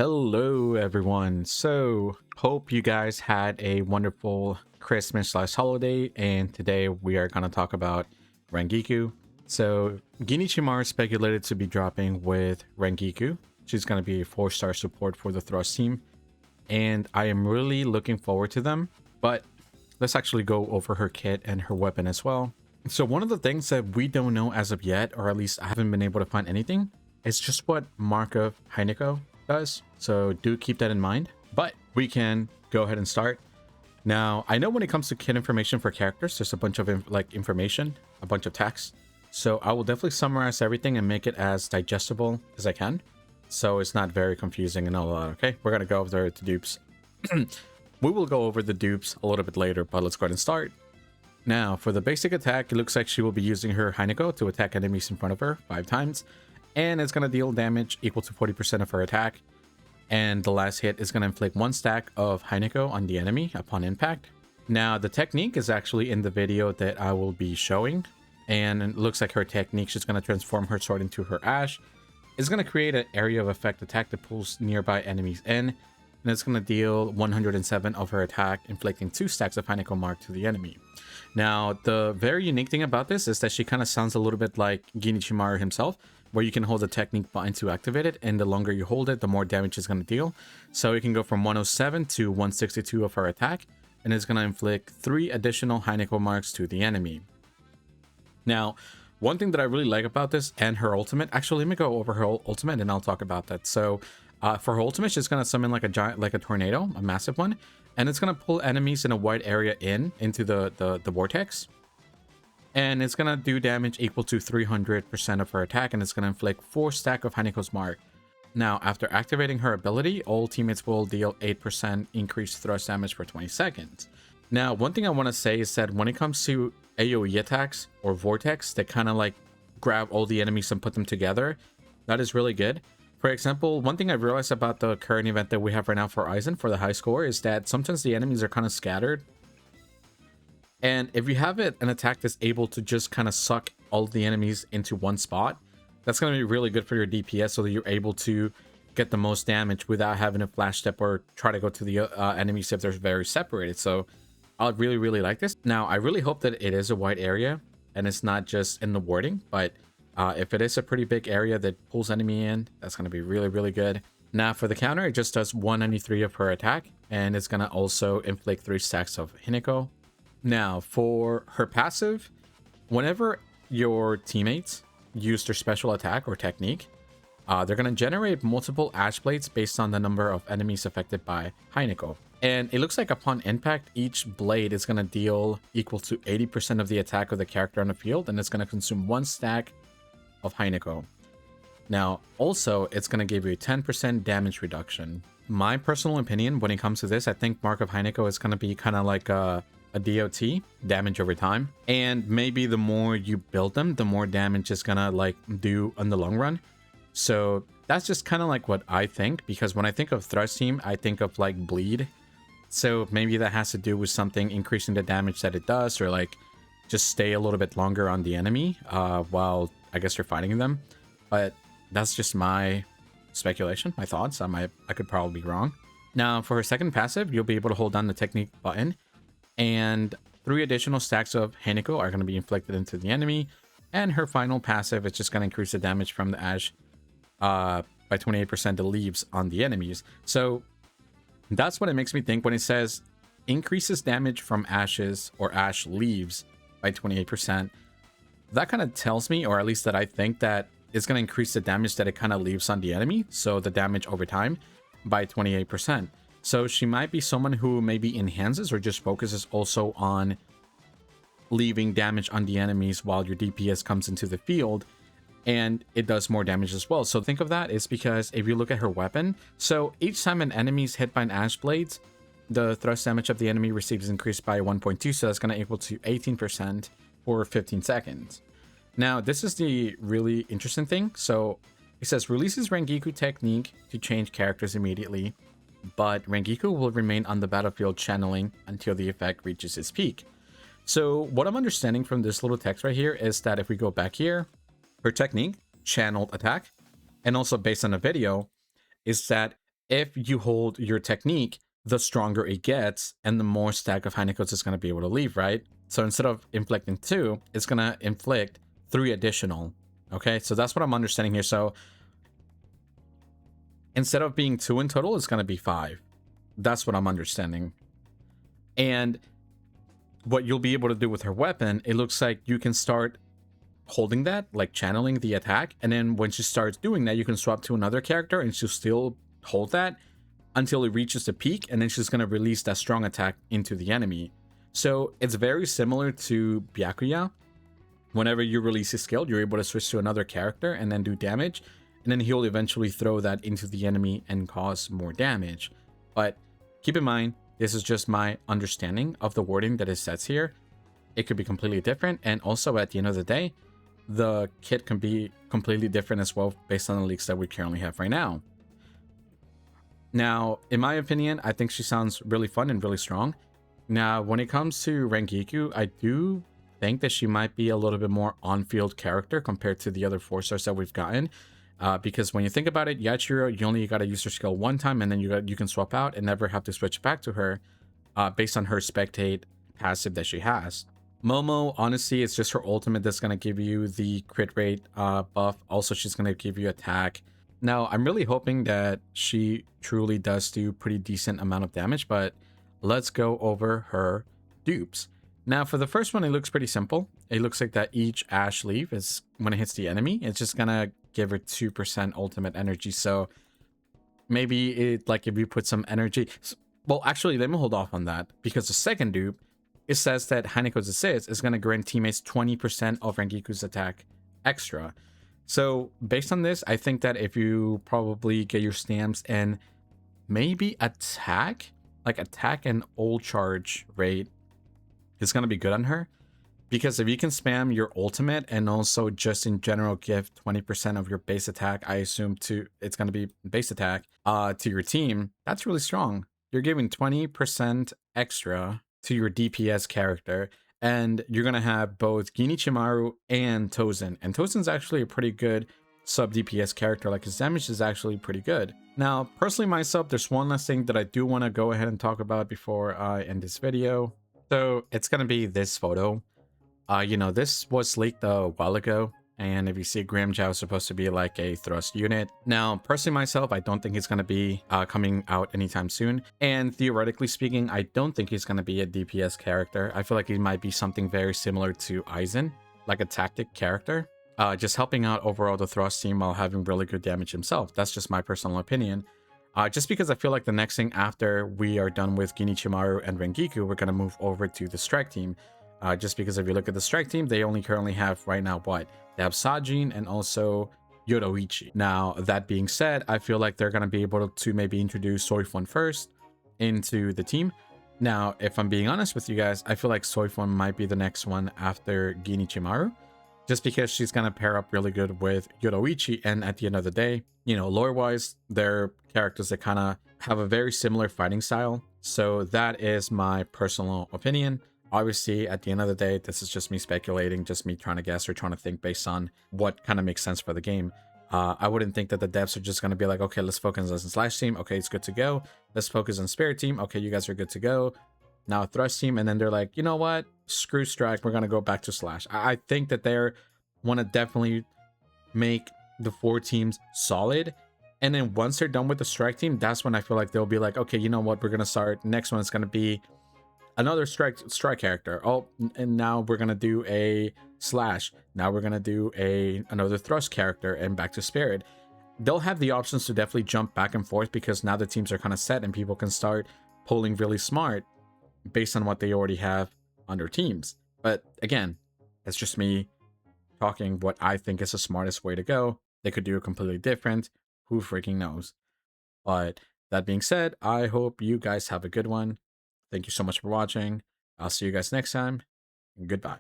Hello everyone. So hope you guys had a wonderful Christmas/holiday, and today we are going to talk about Rangiku. So Ginichimar is speculated to be dropping with Rangiku. She's going to be a 4-star support for the Thrust team, and I am really looking forward to them. But let's actually go over her kit and her weapon as well. So one of the things that we don't know as of yet, or at least I haven't been able to find anything, is just what Mark of Heineko does. So do keep that in mind. But we can go ahead and start. Now, I know when it comes to kit information for characters, there's a bunch of information, a bunch of text. So I will definitely summarize everything and make it as digestible as I can, so it's not very confusing and all that. Okay, we're gonna go over the dupes. We will go over the dupes a little bit later, but let's go ahead and start. Now, for the basic attack, it looks like she will be using her Heineko to attack enemies in front of her 5 times. And it's going to deal damage equal to 40% of her attack. And the last hit is going to inflict 1 stack of Heineko on the enemy upon impact. Now, the technique is actually in the video that I will be showing. And it looks like her technique, she's going to transform her sword into her ash. It's going to create an area of effect attack that pulls nearby enemies in. And it's going to deal 107 of her attack, inflicting 2 stacks of Heineko mark to the enemy. Now, the very unique thing about this is that she kind of sounds a little bit like Ginichimar himself, where you can hold the technique button to activate it, and the longer you hold it, the more damage it's going to deal. So it can go from 107 to 162 of her attack, and it's going to inflict 3 additional Heineko marks to the enemy. Now, one thing that I really like about this and her ultimate, actually, let me go over her ultimate and I'll talk about that. So for her ultimate, she's going to summon like a giant, like a tornado, a massive one, and it's going to pull enemies in a wide area into the vortex. And it's going to do damage equal to 300% of her attack, and it's going to inflict 4 stack of Heineko's mark. Now, after activating her ability, all teammates will deal 8% increased thrust damage for 20 seconds. Now, one thing I want to say is that when it comes to AoE attacks or vortex that kind of like grab all the enemies and put them together, that is really good. For example, one thing I realized about the current event that we have right now for Aizen for the high score is that sometimes the enemies are kind of scattered. And if you have an attack that's able to just kind of suck all the enemies into one spot, that's going to be really good for your DPS so that you're able to get the most damage without having to flash step or try to go to the enemies if they're very separated. So I really, really like this. Now, I really hope that it is a wide area and it's not just in the warding, but if it is a pretty big area that pulls enemy in, that's going to be really, really good. Now, for the counter, it just does 193 of her attack, and it's going to also inflict 3 stacks of Heineko. Now, for her passive, whenever your teammates use their special attack or technique, they're going to generate multiple ash blades based on the number of enemies affected by Heineko. And it looks like upon impact, each blade is going to deal equal to 80% of the attack of the character on the field, and it's going to consume 1 stack of Heineko. Now, also, it's going to give you a 10% damage reduction. My personal opinion when it comes to this, I think Mark of Heineko is going to be kind of like a DOT, damage over time. And maybe the more you build them, the more damage it's going to like do in the long run. So that's just kind of like what I think, because when I think of Thrust team, I think of like bleed. So maybe that has to do with something increasing the damage that it does, or like just stay a little bit longer on the enemy while I guess you're fighting them. But that's just my speculation, my thoughts. I could probably be wrong. Now, for her second passive, you'll be able to hold down the technique button, and 3 additional stacks of Heineko are going to be inflicted into the enemy. And her final passive is just going to increase the damage from the ash by 28% that leaves on the enemies. So that's what it makes me think when it says increases damage from ashes or ash leaves by 28%. That kind of tells me, or at least that I think that it's going to increase the damage that it kind of leaves on the enemy. So the damage over time by 28%. So she might be someone who maybe enhances or just focuses also on leaving damage on the enemies while your DPS comes into the field, and it does more damage as well. So think of that is because if you look at her weapon, so each time an enemy is hit by an ash blade, the thrust damage of the enemy receives increased by 1.2, so that's going to equal to 18% for 15 seconds. Now, this is the really interesting thing. So it says releases Rangiku technique to change characters immediately, but Rangiku will remain on the battlefield channeling until the effect reaches its peak. So what I'm understanding from this little text right here is that if we go back here, her technique, channeled attack, and also based on a video, is that if you hold your technique, the stronger it gets and the more stack of Hanekos is going to be able to leave, right? So instead of inflicting 2, it's going to inflict 3 additional. Okay, so that's what I'm understanding here. So instead of being 2 in total, it's going to be 5. That's what I'm understanding. And what you'll be able to do with her weapon, it looks like you can start holding that, like channeling the attack, and then when she starts doing that, you can swap to another character and she'll still hold that until it reaches the peak, and then she's going to release that strong attack into the enemy. So it's very similar to Byakuya. Whenever you release a skill, you're able to switch to another character and then do damage, and then he'll eventually throw that into the enemy and cause more damage. But keep in mind, this is just my understanding of the wording that it says here. It could be completely different, and also at the end of the day, the kit can be completely different as well based on the leaks that we currently have right now. Now, in my opinion, I think she sounds really fun and really strong. Now, when it comes to Rangiku, I do think that she might be a little bit more on-field character compared to the other 4-stars that we've gotten. Because when you think about it, Yachiro, you only got to use her skill one time, and then you can swap out and never have to switch back to her based on her spectate passive that she has. Momo, honestly, it's just her ultimate that's going to give you the crit rate buff. Also, she's going to give you attack. Now, I'm really hoping that she truly does do pretty decent amount of damage, but let's go over her dupes. Now, for the first one, it looks pretty simple. It looks like that each ash leaf is, when it hits the enemy, it's just going to give her 2% ultimate energy. So maybe it, like, if you put some energy... Well, actually, let me hold off on that, because the second dupe, it says that Hanekos Assist is going to grant teammates 20% of Rangiku's attack extra. So based on this, I think that if you probably get your stamps and maybe attack, like attack and old charge rate is going to be good on her. Because if you can spam your ultimate and also just in general give 20% of your base attack, I assume it's going to be base attack to your team, that's really strong. You're giving 20% extra to your DPS character, and you're going to have both Ginichimaru and Tozen. And Tozen's actually a pretty good sub DPS character, like his damage is actually pretty good. Now, personally myself, there's one last thing that I do want to go ahead and talk about before I end this video. So it's going to be this photo. You know, this was leaked a while ago, and if you see, Graham Zhao is supposed to be like a thrust unit. Now, personally myself, I don't think he's going to be coming out anytime soon. And theoretically speaking, I don't think he's going to be a DPS character. I feel like he might be something very similar to Aizen, like a tactic character, just helping out overall the thrust team while having really good damage himself. That's just my personal opinion. Just because I feel like the next thing after we are done with Ginichimaru and Rangiku, we're going to move over to the strike team. Just because if you look at the strike team, they only currently have right now what? They have Sajin and also Yoruichi. Now, that being said, I feel like they're going to be able to maybe introduce Soifun first into the team. Now, if I'm being honest with you guys, I feel like Soifun might be the next one after Ginichimaru, just because she's going to pair up really good with Yoruichi. And at the end of the day, you know, lore-wise, they're characters that kind of have a very similar fighting style. So that is my personal opinion. Obviously, at the end of the day, this is just me speculating, just me trying to guess or trying to think based on what kind of makes sense for the game. I wouldn't think that the devs are just going to be like, okay, let's focus on Slash team. Okay, it's good to go. Let's focus on Spirit team. Okay, you guys are good to go. Now Thrust team. And then they're like, you know what? Screw Strike. We're going to go back to Slash. I think that they want to definitely make the 4 teams solid. And then once they're done with the Strike team, that's when I feel like they'll be like, okay, you know what? We're going to start. Next one is going to be another strike character. Oh, and now we're gonna do a Slash. Now we're gonna do another thrust character, and back to Spirit. They'll have the options to definitely jump back and forth, because now the teams are kind of set and people can start pulling really smart based on what they already have on their teams. But again, it's just me talking what I think is the smartest way to go. They could do it completely different. Who freaking knows? But that being said, I hope you guys have a good one. Thank you so much for watching. I'll see you guys next time. Goodbye.